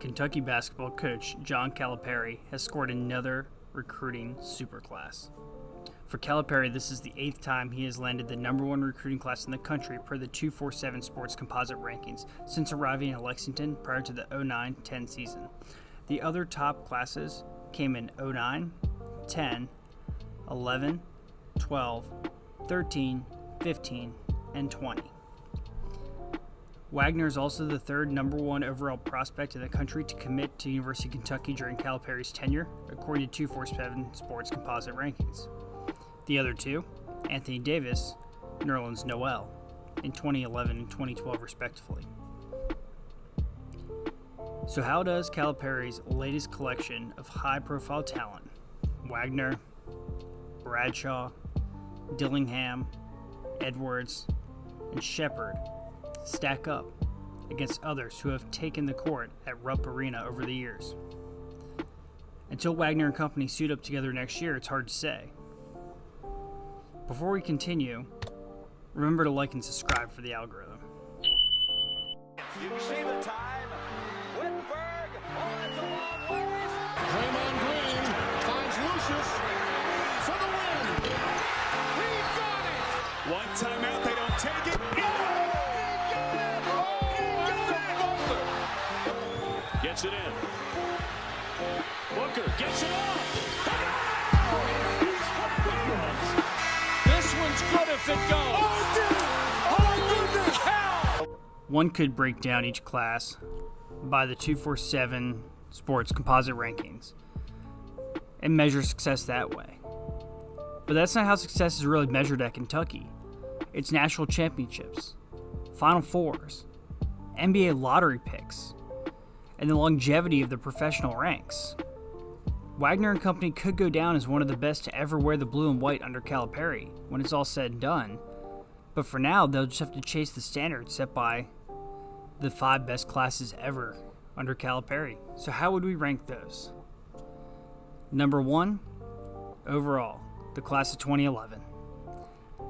Kentucky basketball coach John Calipari has scored another recruiting superclass. For Calipari, this is the 8th time he has landed the number one recruiting class in the country per the 247 Sports Composite Rankings since arriving in Lexington prior to the 09-10 season. The other top classes came in 09, 10, 11, 12, 13, 15, and 20. Wagner is also the third number one overall prospect in the country to commit to University of Kentucky during Calipari's tenure, according to 247 Sports Composite Rankings. The other two, Anthony Davis and Nerlens Noel, in 2011 and 2012 respectively. So how does Calipari's latest collection of high-profile talent, Wagner, Bradshaw, Dillingham, Edwards, and Shepard, stack up against others who have taken the court at Rupp Arena over the years? Until Wagner and company suit up together next year, it's hard to say. Before we continue, remember to like and subscribe for the algorithm. You see the time. Wittenberg, it's a long ways. Draymond Green finds Lucius for the win. He got it. One timeout, they don't take it. Gets it in. Booker gets it off. This one's good if it goes. One could break down each class by the 247 Sports Composite Rankings and measure success that way. But that's not how success is really measured at Kentucky. It's national championships, Final Fours, NBA lottery picks, and the longevity of the professional ranks. Wagner and company could go down as one of the best to ever wear the blue and white under Calipari when it's all said and done, but for now they'll just have to chase the standards set by the 5 best classes ever under Calipari. So how would we rank those? Number 1, overall, the class of 2011.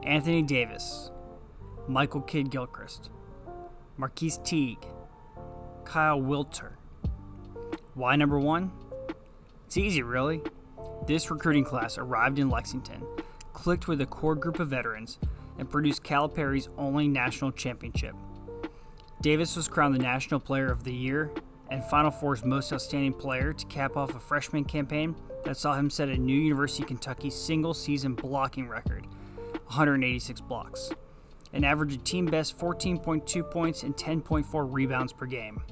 Anthony Davis, Michael Kidd-Gilchrist, Marquise Teague, Kyle Wilter. Why number 1? It's easy, really. This recruiting class arrived in Lexington, clicked with a core group of veterans, and produced Calipari's only national championship. Davis was crowned the National Player of the Year and Final Four's most outstanding player to cap off a freshman campaign that saw him set a new University of Kentucky single-season blocking record, 186 blocks, and averaged a team-best 14.2 points and 10.4 rebounds per game.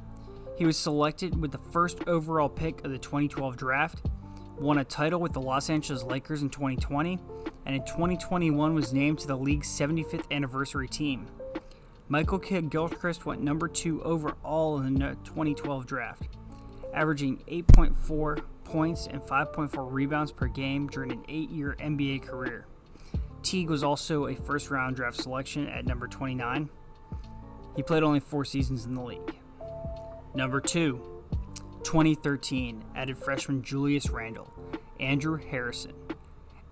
He was selected with the first overall pick of the 2012 draft, won a title with the Los Angeles Lakers in 2020, and in 2021 was named to the league's 75th anniversary team. Michael Kidd-Gilchrist went number 2 overall in the 2012 draft, averaging 8.4 points and 5.4 rebounds per game during an 8-year NBA career. Teague was also a first-round draft selection at number 29. He played only 4 seasons in the league. Number 2, 2013, added freshman Julius Randle, Andrew Harrison,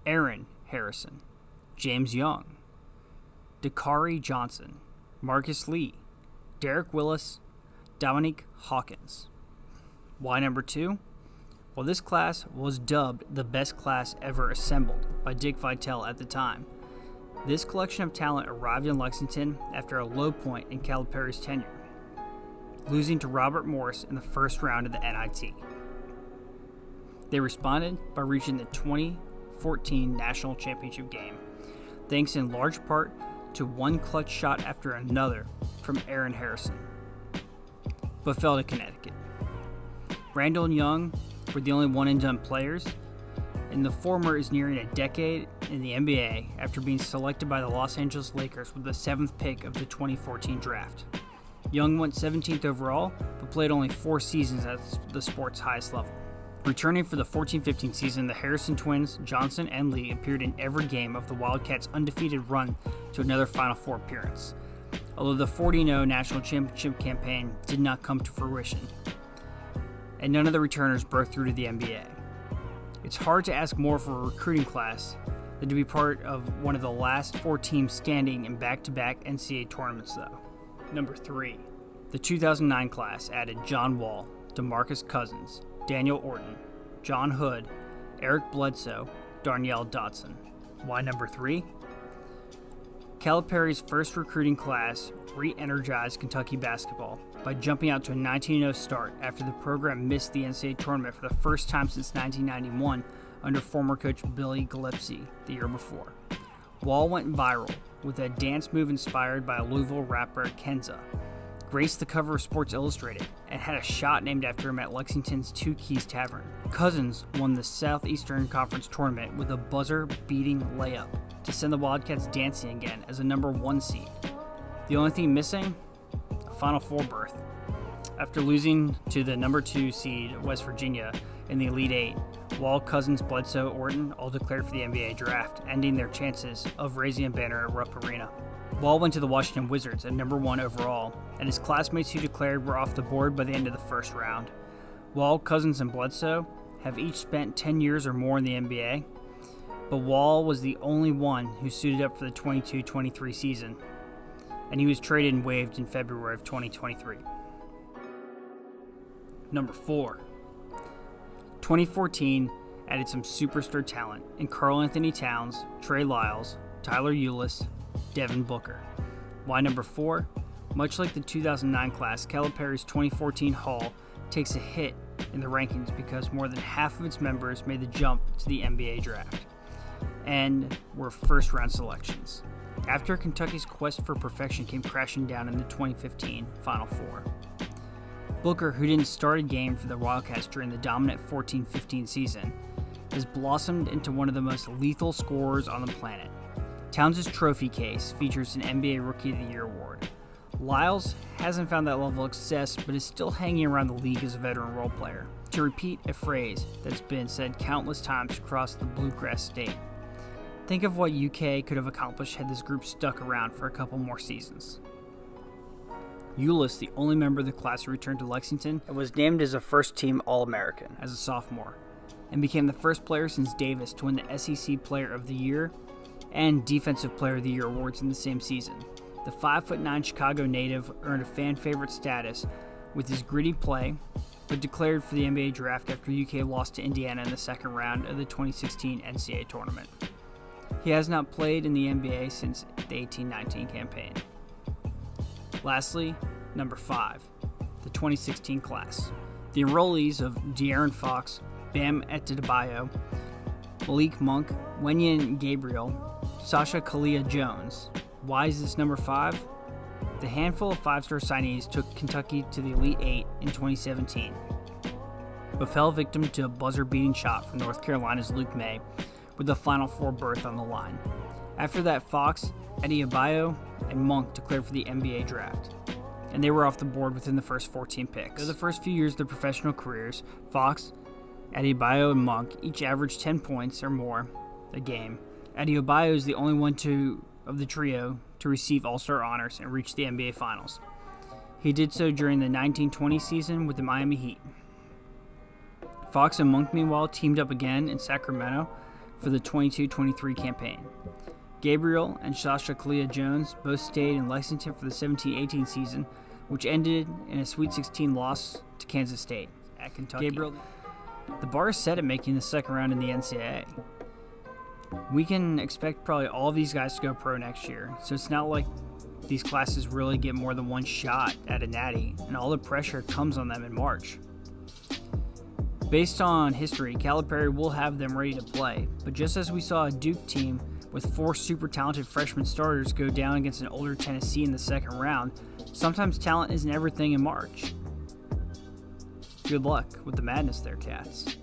Aaron Harrison, James Young, Dakari Johnson, Marcus Lee, Derek Willis, Dominique Hawkins. Why number 2? Well, this class was dubbed the best class ever assembled by Dick Vitale at the time. This collection of talent arrived in Lexington after a low point in Calipari's tenure, losing to Robert Morris in the first round of the NIT. They responded by reaching the 2014 National Championship game, thanks in large part to one clutch shot after another from Aaron Harrison, but fell to Connecticut. Randle and Young were the only one-and-done players, and the former is nearing a decade in the NBA after being selected by the Los Angeles Lakers with the 7th pick of the 2014 draft. Young went 17th overall, but played only 4 seasons at the sport's highest level. Returning for the 14-15 season, the Harrison twins, Johnson and Lee, appeared in every game of the Wildcats' undefeated run to another Final Four appearance, although the 40-0 national championship campaign did not come to fruition, and none of the returners broke through to the NBA. It's hard to ask more for a recruiting class than to be part of one of the last 4 teams standing in back-to-back NCAA tournaments, though. Number 3, the 2009 class added John Wall, DeMarcus Cousins, Daniel Orton, John Hood, Eric Bledsoe, Darnell Dotson. Why number 3? Calipari's first recruiting class re-energized Kentucky basketball by jumping out to a 19-0 start after the program missed the NCAA tournament for the first time since 1991 under former coach Billy Gillespie the year before. Wall went viral with a dance move inspired by a Louisville rapper Kenza, graced the cover of Sports Illustrated, and had a shot named after him at Lexington's Two Keys Tavern. Cousins won the Southeastern Conference tournament with a buzzer-beating layup to send the Wildcats dancing again as a number 1 seed. The only thing missing? A Final Four berth. After losing to the number 2 seed West Virginia in the Elite Eight, Wall, Cousins, Bledsoe, Orton all declared for the NBA draft, ending their chances of raising a banner at Rupp Arena. Wall went to the Washington Wizards at number 1 overall, and his classmates who declared were off the board by the end of the first round. Wall, Cousins, and Bledsoe have each spent 10 years or more in the NBA, but Wall was the only one who suited up for the 22-23 season, and he was traded and waived in February of 2023. Number 4. 2014 added some superstar talent in Karl Anthony Towns, Trey Lyles, Tyler Ulis, Devin Booker. Why number 4? Much like the 2009 class, Calipari's 2014 haul takes a hit in the rankings because more than half of its members made the jump to the NBA draft and were first-round selections, after Kentucky's quest for perfection came crashing down in the 2015 Final Four. Booker, who didn't start a game for the Wildcats during the dominant 14-15 season, has blossomed into one of the most lethal scorers on the planet. Towns' trophy case features an NBA Rookie of the Year award. Lyles hasn't found that level of success, but is still hanging around the league as a veteran role player. To repeat a phrase that's been said countless times across the Bluegrass State, think of what UK could have accomplished had this group stuck around for a couple more seasons. Ulis, the only member of the class who returned to Lexington, was named as a first-team All-American as a sophomore, and became the first player since Davis to win the SEC Player of the Year and Defensive Player of the Year awards in the same season. The 5'9" Chicago native earned a fan-favorite status with his gritty play, but declared for the NBA draft after UK lost to Indiana in the second round of the 2016 NCAA tournament. He has not played in the NBA since the 18-19 campaign. Lastly, number 5, the 2016 class. The enrollees of De'Aaron Fox, Bam Adebayo, Malik Monk, Wenyen Gabriel, Sasha Kalia-Jones. Why is this number 5? The handful of 5-star signees took Kentucky to the Elite Eight in 2017, but fell victim to a buzzer-beating shot from North Carolina's Luke May, with the Final Four berth on the line. After that, Fox, Adebayo, and Monk declared for the NBA draft, and they were off the board within the first 14 picks. For the first few years of their professional careers, Fox, Adebayo, and Monk each averaged 10 points or more a game. Adebayo is the only one of the trio to receive All-Star honors and reach the NBA Finals. He did so during the 1920 season with the Miami Heat. Fox and Monk, meanwhile, teamed up again in Sacramento for the 22-23 campaign. Gabriel and Sasha Kalia-Jones both stayed in Lexington for the 17-18 season, which ended in a Sweet 16 loss to Kansas State at Kentucky. The bar is set at making the second round in the NCAA. We can expect probably all of these guys to go pro next year, so it's not like these classes really get more than one shot at a natty, and all the pressure comes on them in March. Based on history, Calipari will have them ready to play, but just as we saw a Duke team with 4 super talented freshman starters go down against an older Tennessee in the second round, sometimes talent isn't everything in March. Good luck with the madness there, Cats.